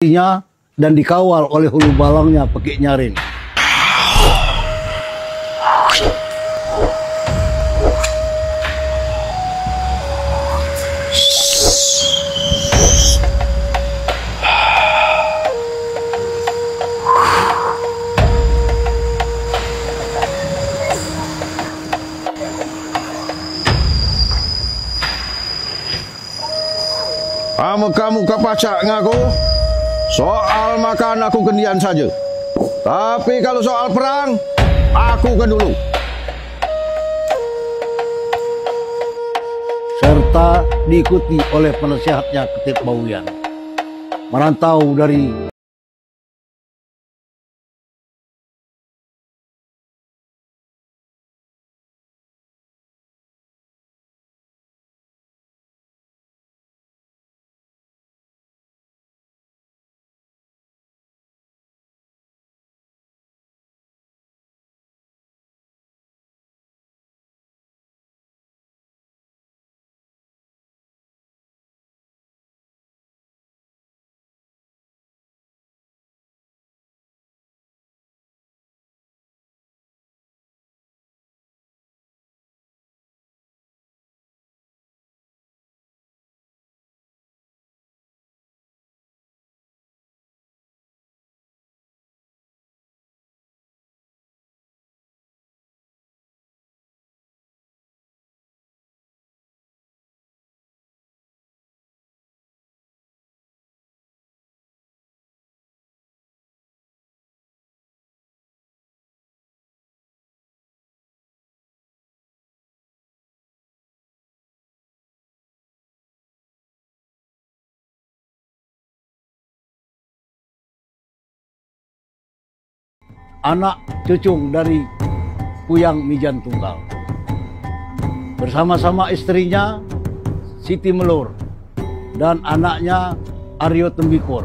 mengikutinya dan dikawal oleh hulu balangnya Pekik Nyaring. Kamu kepacak ngaku soal makan aku kendian saja. Tapi kalau soal perang, aku kan dulu. Serta diikuti oleh penasehatnya Ketip Bahuyan. Merantau dari anak cucung dari Puyang Mijan Tunggal. Bersama-sama istrinya Siti Melur dan anaknya Aryo Tembikur.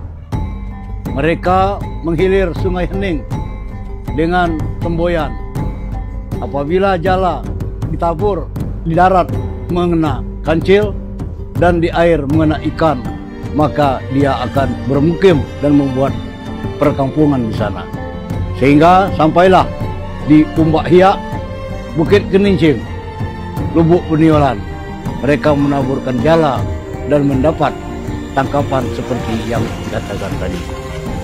Mereka menghilir Sungai Hening dengan temboyan. Apabila jala ditabur di darat mengena kancil dan di air mengena ikan, maka dia akan bermukim dan membuat perkampungan di sana. Sehingga sampailah di Umbak Hiak, Bukit Kenincing, Lubuk Peniolan. Mereka menaburkan jala dan mendapat tangkapan seperti yang dikatakan tadi.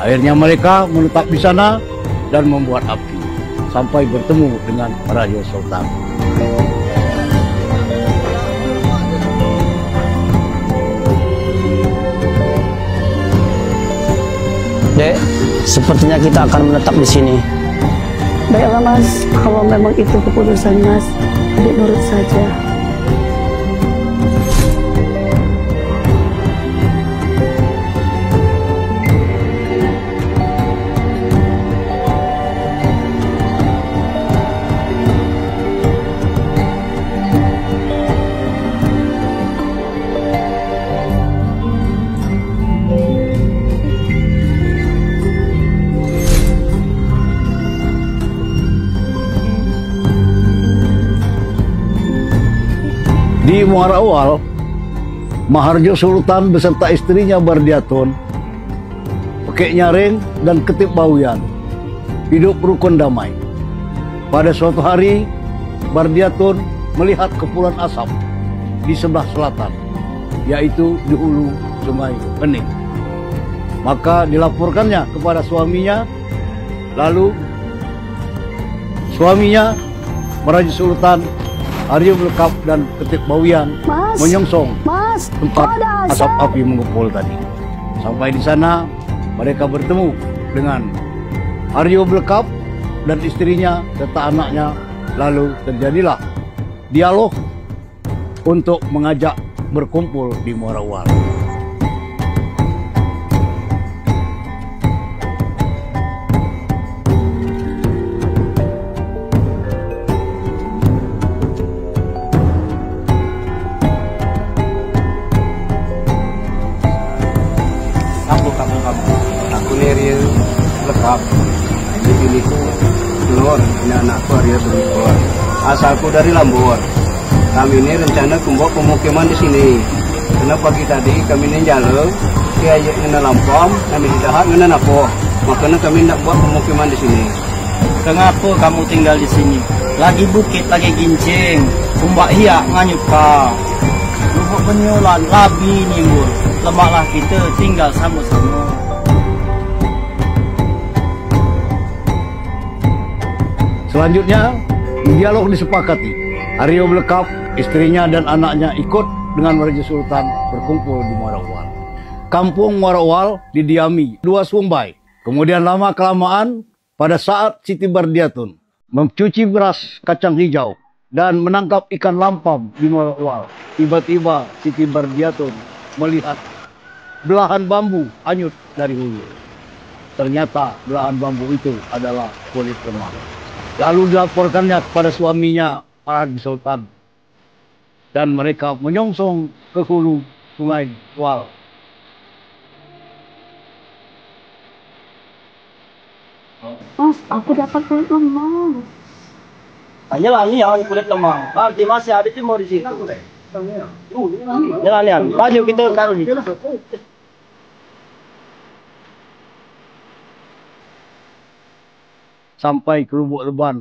Akhirnya mereka menetap di sana dan membuat api sampai bertemu dengan Raja Sultan. Dek, sepertinya kita akan menetap di sini. Baiklah Mas, kalau memang itu keputusan Mas, adik nurut saja. Di Muara Awal, Maharjo Sultan beserta istrinya Bardiatun, Pekik Nyaring dan Ketip Bahuyan hidup rukun damai. Pada suatu hari, Bardiatun melihat kepulan asap di sebelah selatan, yaitu di hulu Sungai Hening. Maka dilaporkannya kepada suaminya, lalu suaminya Raja Sultan Aryo Blekap dan Ketip Bahuyan menyongsong tempat asap api mengepul tadi. Sampai di sana mereka bertemu dengan Aryo Blekap dan istrinya serta anaknya. Lalu terjadilah dialog untuk mengajak berkumpul di Muara Awal. Aku nih Aryo Blekap, ini biniku Lor, ini anakku Aryo Blekap. Asalku dari Lambor. Kami ini rencana membuat pemukiman di sini. Karena pagi tadi kami ini jalan Kiai ngena lampam, kami hidahat ngena napo. Makanya kami nak buat pemukiman di sini. Kenapa kamu tinggal di sini? Lagi bukit, lagi gincing. Kumbak hiak nganyuka. Lubuk penyulan, labi nimbul. Lemaklah kita tinggal sama-sama. Selanjutnya, dialog disepakati. Aryo Blekap, istrinya dan anaknya ikut dengan Raja Sultan berkumpul di Muara Ual. Kampung Muara Ual didiami 2 sumbai. Kemudian lama-kelamaan, pada saat Siti Bardiatun mencuci beras kacang hijau dan menangkap ikan lampam di Muara Ual, tiba-tiba Siti Bardiatun melihat belahan bambu hanyut dari hulu. Ternyata belahan bambu itu adalah kulit lemah. Lalu dilaporkannya kepada suaminya, Raja Sultan. Dan mereka menyongsong ke hulu Sungai Ual. Mas, aku dapat kulit lemah. Hanya lah ini yang kulit lemah. Nanti masih ada timur di situ. Jalan, maju kita taruh di. Sampai ke Lubuk Leban.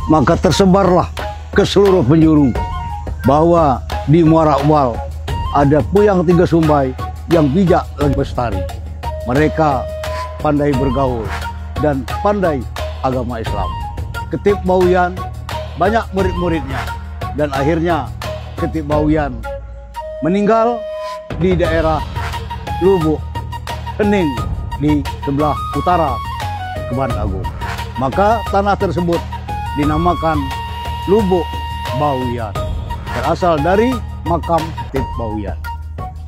Maka tersebarlah ke seluruh penjuru bahwa di Muara Ual ada Puyang 3 Sumbai yang bijak dan bestari. Mereka pandai bergaul dan pandai agama Islam. Ketip Bahuyan banyak murid-muridnya dan akhirnya Ketip Bahuyan meninggal di daerah Lubuk Hening di sebelah utara Keban Agung. Maka tanah tersebut dinamakan Lubuk Bahuyan, berasal dari makam Ketip Bahuyan.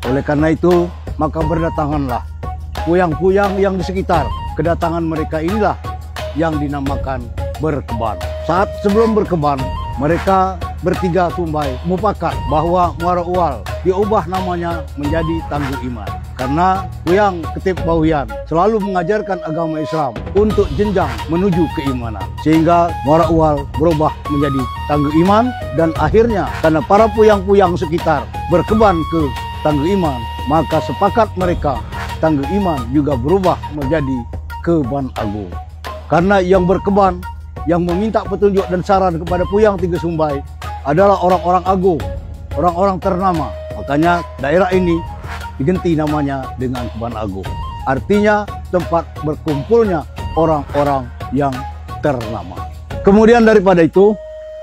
Oleh karena itu, maka berdatanganlah puyang-puyang yang di sekitar. Kedatangan mereka inilah yang dinamakan berkeban. Saat sebelum berkeban, mereka bertiga Sumbai mufakat bahwa Muara Ual diubah namanya menjadi Tangguh Iman. Karena Puyang Ketip Bahuyan selalu mengajarkan agama Islam untuk jenjang menuju keimanan. Sehingga Muara Uwal berubah menjadi Tangguh Iman, dan akhirnya karena para puyang-puyang sekitar berkeban ke Tangguh Iman, maka sepakat mereka Tangguh Iman juga berubah menjadi Keban Agung. Karena yang berkeban, yang meminta petunjuk dan saran kepada Puyang Tiga Sumbai adalah orang-orang agung, orang-orang ternama. Makanya daerah ini diganti namanya dengan Keban Agung. Artinya tempat berkumpulnya orang-orang yang ternama. Kemudian daripada itu,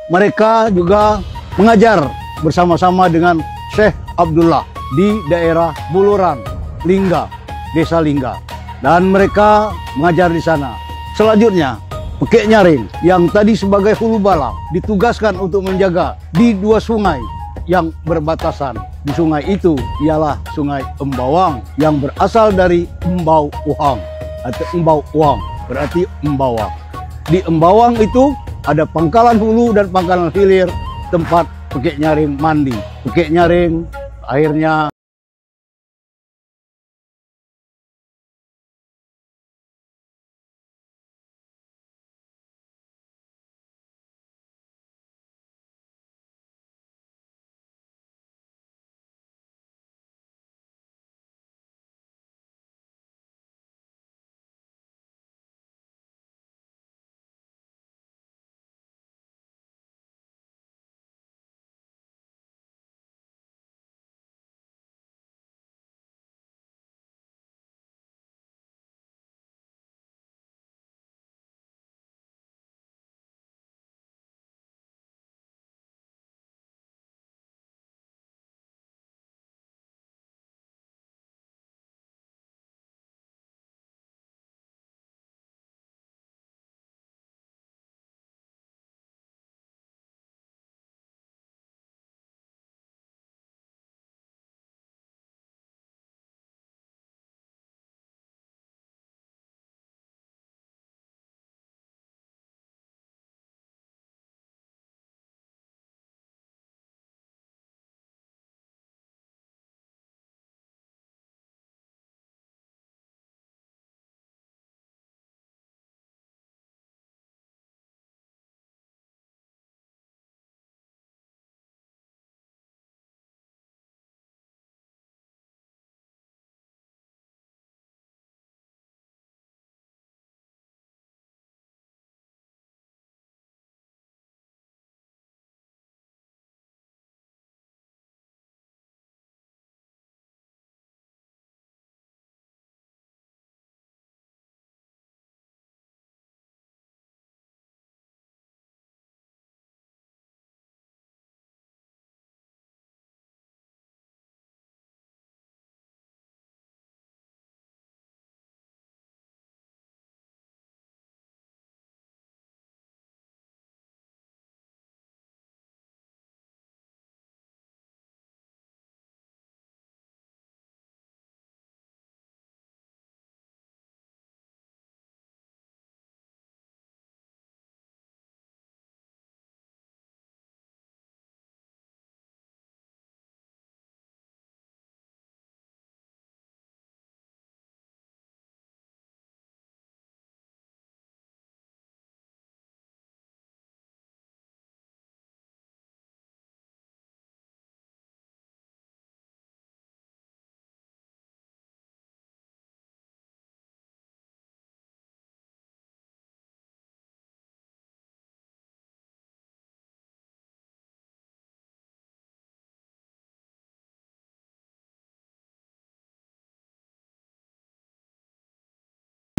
mereka juga mengajar bersama-sama dengan Syekh Abdullah di daerah Buluran, Lingga, Desa Lingga. Dan mereka mengajar di sana. Selanjutnya, Pekek Nyaring yang tadi sebagai hulu balang ditugaskan untuk menjaga di dua sungai yang berbatasan. Di sungai itu ialah Sungai Embawang yang berasal dari Embau Uhang atau Embau Uang, berarti Embawang. Di Embawang itu ada pangkalan hulu dan pangkalan hilir tempat Pekek Nyaring mandi. Pekek Nyaring akhirnya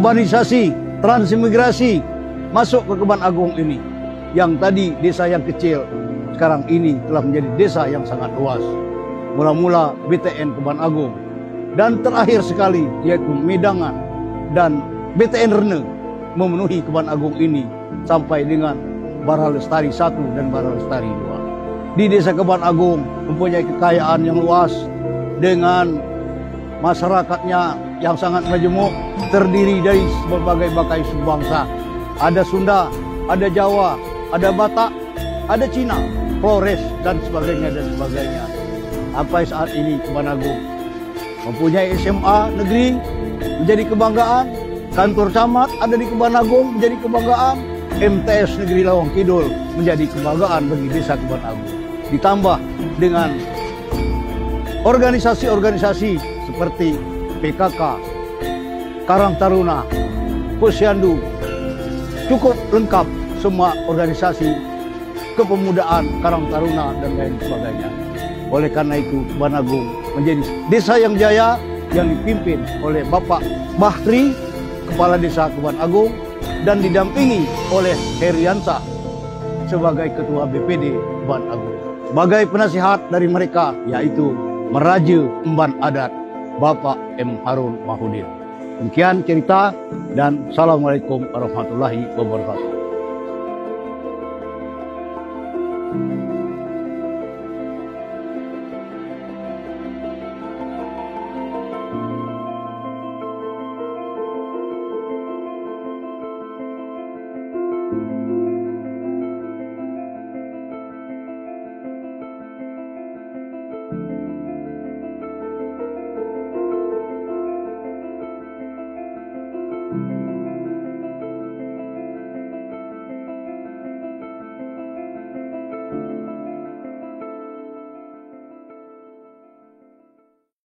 urbanisasi, transmigrasi masuk ke Keban Agung ini. Yang tadi desa yang kecil, sekarang ini telah menjadi desa yang sangat luas. Mula-mula BTN Keban Agung, dan terakhir sekali yaitu Medangan dan BTN Rene memenuhi Keban Agung ini sampai dengan Baralestari 1 dan Baralestari 2. Di desa Keban Agung mempunyai kekayaan yang luas dengan masyarakatnya yang sangat majemuk, terdiri dari berbagai bagai suku bangsa. Ada Sunda, ada Jawa, ada Batak, ada Cina, Flores dan sebagainya dan sebagainya. Sampai saat ini Keban Agung mempunyai SMA negeri menjadi kebanggaan, kantor camat ada di Kebayan Agung menjadi kebanggaan, MTS Negeri Lawang Kidul menjadi kebanggaan bagi desa Kebayan Agung. Ditambah dengan organisasi-organisasi seperti PKK, Karang Taruna, Posyandu, cukup lengkap semua organisasi kepemudaan Karang Taruna dan lain sebagainya. Oleh karena itu, Kebayan Agung menjadi desa yang jaya yang dipimpin oleh Bapak Bahri, Kepala Desa Kebayan Agung, dan didampingi oleh Heriansa sebagai Ketua BPD Kebayan Agung. Sebagai penasihat dari mereka, yaitu Meraja Emban Adat Bapak M. Harun Mahudin. Demikian cerita dan Assalamualaikum warahmatullahi wabarakatuh.